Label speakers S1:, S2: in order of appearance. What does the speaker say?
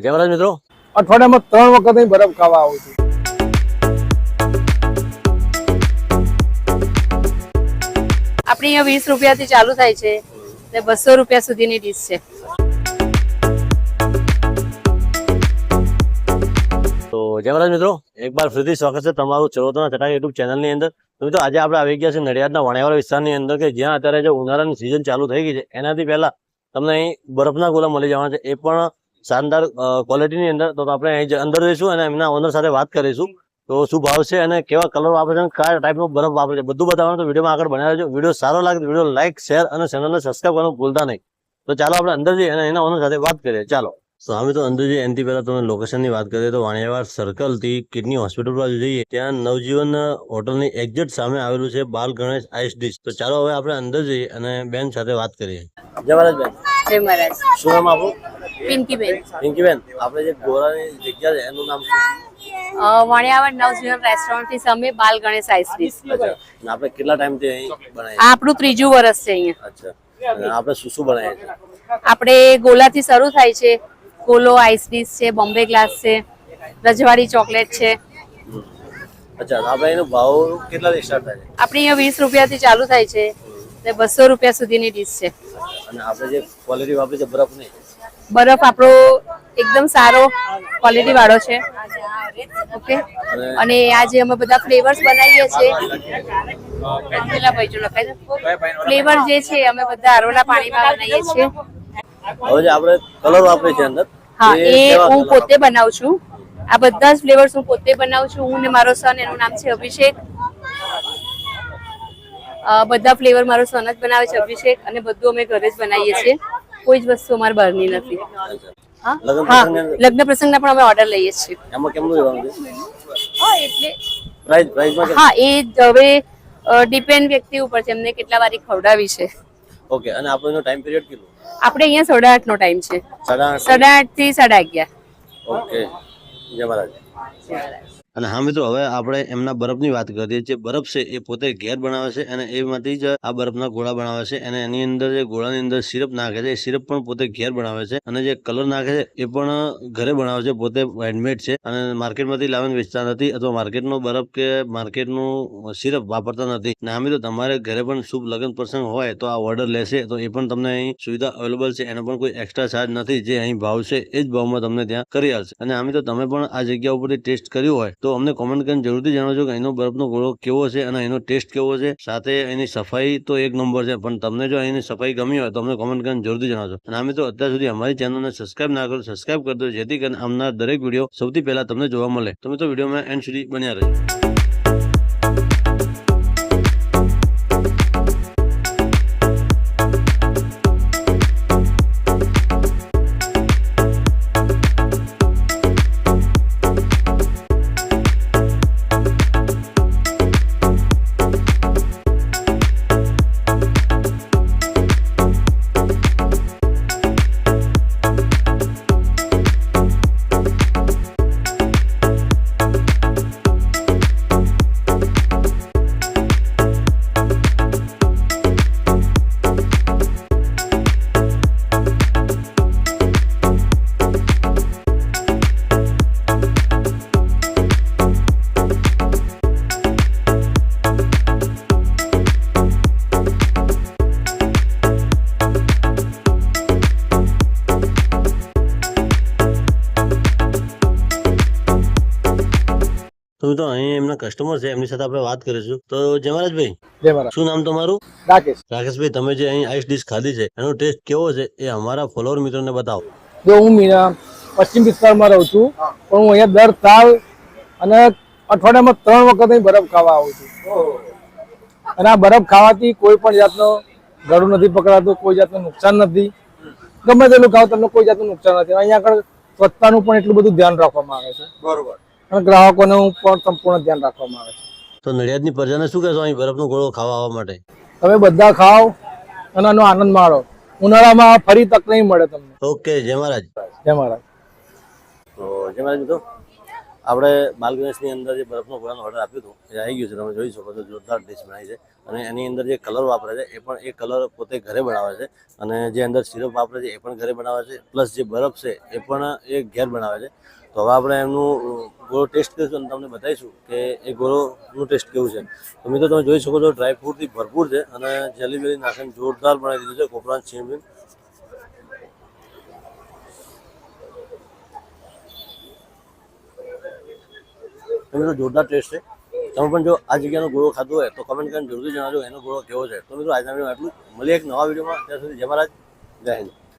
S1: જય મહારાજ મિત્રો,
S2: અઠવાડિયામાં 3 વખત અહીં બરફ ખાવા આવું છું.
S3: આપણે અહીંયા 20 રૂપિયાથી ચાલુ થાય છે ને 200 રૂપિયા સુધીની ડીશ છે.
S1: તો જય મહારાજ મિત્રો, એક બાર ફરીથી સ્વાગત છે તમારું ચરોતરના ચટાકા યુટ્યુબ ચેનલની અંદર. તો મિત્રો આજે આપણે આવી ગયા છે નડિયાદના વાણિયાવાડા વિસ્તારની અંદર, કે જ્યાં અત્યારે જે ઉનાળાની સિઝન ચાલુ થઈ ગઈ છે એનાથી પહેલા તમને અહીં બરફના ગોલા મળી જવાના છે, એ પણ શાનદાર ક્વોલિટીની અંદર. તો આપણે અહીં અંદર જઈશું અને એમના ઓનર સાથે વાત કરીશું. તો શું ભાવ છે અને કેવા કલર વાપરે છે અને કયા ટાઈપનો બરફ વાપરે છે બધું બતાવવાનું. તો વિડીયોમાં આગળ બનાવી દેજો. વિડીયો સારો લાગે તો વિડીયો લાઈક, શેર અને ચેનલને સબસ્ક્રાઈબ કરવાનું ભૂલતા નહીં. તો ચાલો આપણે અંદર જઈએ અને એના ઓનર સાથે વાત કરીએ. ચાલો. તો અમે તો અંદર જઈએ એનાથી પહેલા તમે લોકેશનની વાત કરીએ તો વાણિયાવાડ સર્કલથી કિડની હોસ્પિટલ બાજુ જઈએ, ત્યાં નવજીવન હોટલની એક્ઝેક્ટ સામે આવેલું છે બાલ ગણેશ આઈસ ડીશ. તો ચાલો હવે આપણે અંદર જઈએ અને બેન સાથે વાત કરીએ. જય મહારાજ બેન.
S3: જય મહારાજ.
S1: શું નામ આપણું?
S3: પિંકીબેન.
S1: પિંકીબેન, આપણે જે ગોરાની જગ્યા છે એનું નામ શું?
S3: વાણિયાવાડ નવજીવન રેસ્ટોરન્ટની સામે બાલ ગણેશ આઈસ ડીશ.
S1: અચ્છા, અને આપણે કેટલા ટાઈમથી અહીં બનાવીએ?
S3: આ આપણું 3જું વર્ષ છે અહીંયા.
S1: અચ્છા, અને આપણે શું શું બનાવીએ છીએ?
S3: આપણે ગોલાથી શરૂ થાય છે. કોલો આઈસ ડીશ છે, બોમ્બે ગ્લાસ છે, રજવાડી ચોકલેટ છે.
S1: અચ્છા, આપણે એનો ભાવ કેટલાથી સ્ટાર્ટ થાય છે?
S3: આપણે અહીંયા 20 રૂપિયાથી ચાલુ થાય છે ને 200 રૂપિયા સુધીની ડીશ છે.
S1: અને આપણે જે ક્વોલિટી વાપરી છે બરફની,
S3: બરફ આપણો એકદમ સારો ક્વોલિટી વાળો છે. ઓકે, અને આ જે અમે બધા ફ્લેવર્સ બનાવીએ છીએ, ફ્લેવર જે છે અમે બધા આરોના પાણીમાં બનાવીએ છીએ.
S1: હવે જે આપણે કલર વાપરીએ છીએ અંદર,
S3: હા, એ હું પોતે બનાવું છું. આ બધા જ ફ્લેવર્સ હું પોતે બનાવું છું. હું ને મારો સન, એનું નામ છે અભિષેક. બધા ફ્લેવર મારો સન જ બનાવે છે, અભિષેક, અને બધું અમે ઘરે જ બનાવીએ છીએ. કોઈ જ વસ્તુ અમારે બહારની નથી. હા, લગ્ન પ્રસંગના પણ અમે ઓર્ડર લઈએ છીએ.
S1: એમાં કેમનું રહેવાનું છે?
S3: હા, એટલે
S1: પ્રાઇસમાં
S3: હા, એ હવે ડિપેન્ડ વ્યક્તિ ઉપર છે, એમને કેટલા વારી ખવડાવી છે.
S1: ઓકે, અને આપણો ટાઈમ પીરિયડ કેટલો?
S3: આપણે અહીંયા 8:30 નો ટાઈમ છે. 8:30 થી 11:30.
S1: ઓકે, જય મહારાજ. અને હા મિત્રો, હવે આપણે એમના બરફની વાત કરીએ છીએ. બરફ છે એ પોતે ઘેર બનાવે છે અને એમાંથી જ આ બરફના ગોળા બનાવે છે. અને એની અંદર જે ગોળાની અંદર સિરપ નાખે છે, એ સિરપ પણ પોતે ઘેર બનાવે છે. અને જે કલર નાખે છે એ પણ ઘરે બનાવે છે, પોતે હેન્ડમેડ છે. અને માર્કેટમાંથી લાવીને વેચતા નથી, અથવા માર્કેટનો બરફ કે માર્કેટનું સિરપ વાપરતા નથી. અને હા મિત્રો, તમારે ઘરે પણ શુભ લગ્ન પ્રસંગ હોય તો આ ઓર્ડર લેશે તો એ પણ તમને અહીં સુવિધા અવેલેબલ છે. એનો પણ કોઈ એક્સ્ટ્રા ચાર્જ નથી. જે અહીં ભાવ છે એ જ ભાવમાં તમને ત્યાં કરી આવશે. અને હા મિત્રો, તમે પણ આ જગ્યા ઉપરથી ટેસ્ટ કર્યું હોય તો અમને કોમેન્ટ કરીને જરૂરથી જણાવજો કે અહીંનો બરફનો ગોળો કેવો છે અને અહીંનો ટેસ્ટ કેવો છે. સાથે એની સફાઈ તો એક નંબર છે, પણ તમને જો અહીંની સફાઈ ગમી હોય તો અમને કોમેન્ટ કરીને જરૂરથી જણાવજો. અને આ મિત્રો, અત્યાર સુધી અમારી ચેનલને સબસ્ક્રાઇબ ના કરો, સબસ્ક્રાઇબ કરી દો, જેથી કરીને આવનાર દરેક વિડીયો સૌથી પહેલા તમને જોવા મળે. તો મિત્રો, વિડીયોમાં એન્ડ સુધી બન્યા રહેજો. તો મિત્રો, અહીં એમના કસ્ટમર છે, એમની સાથે આપણે વાત કરીશું. તો જય મહારાજભાઈ.
S2: જય મહારાજ.
S1: શું નામ તમારું?
S2: રાકેશ.
S1: રાકેશભાઈ, તમે જે અહીં આઈસ ડીશ ખાધી છે એનો ટેસ્ટ કેવો છે એ અમારા ફોલોવર મિત્રોને બતાવો.
S2: જો હું પશ્ચિમ વિસ્તારમાં રહું છું, પણ હું અહીંયા દર સાલ અને અઠવાડિયામાં 3 વખત અહીં બરફ ખાવા આવું છું. અને આ બરફ ખાવાથી કોઈ પણ જાતનો ગળું નથી પકડાતું, કોઈ જાતનું નુકસાન નથી. ગમે તેટલું ખાવ તમને કોઈ જાતનું નુકસાન નથી. અહીંયા આગળ સ્વચ્છતાનું પણ એટલું બધું ધ્યાન રાખવામાં આવે છે. બરોબર. અને ગ્રાહકોનું પણ સંપૂર્ણ ધ્યાન રાખવામાં આવે છે.
S1: તો નડિયાદની પ્રજાને શું કહેશો અહીં બરફનો ગોળો ખાવા આવવા માટે?
S2: તમે બધા ખાઓ અને આનો આનંદ માણો. ઉનાળામાં ફરી તક નહીં મળે તમને.
S1: ઓકે, જય મહારાજ.
S2: જય મહારાજ.
S1: તો જય મહારાજ મિત્રો, આપણે બાલ ગણેશની અંદર જે બરફનો ગોળાનો ઓર્ડર આપ્યો હતો એ આવી ગયું છે, તમે જોઈ શકો છો. જોરદાર ડિશ બનાવી છે અને એની અંદર જે કલર વાપરે છે એ પણ એ કલર પોતે ઘરે બનાવે છે અને જે અંદર સિરપ વાપરે છે એ પણ ઘરે બનાવે છે, પ્લસ જે બરફ છે એ પણ એ ઘેર બનાવે છે. તો હવે આપણે એમનું ગોળો ટેસ્ટ કરીશું અને તમને બતાવીશું કે એ ગોળોનું ટેસ્ટ કેવું છે. તો મિત્રો તમે જોઈ શકો છો ડ્રાયફ્રૂટથી ભરપૂર છે અને જેલી બેલી નાખીને જોરદાર બનાવી દીધું છે કોપરાનું છીણ. મિત્રો જોરદાર ટેસ્ટ છે. તમે પણ જો આ જગ્યાનો ગોળો ખાધો હોય તો કમેન્ટ કરીને જરૂરથી જણાવજો એનો ગોળો કેવો છે. તો મિત્રો આજના વિડીયોમાં આટલું. મળીએ એક નવા વિડીયોમાં. ત્યાં સુધી જય મહારાજ, જય હિન્દ.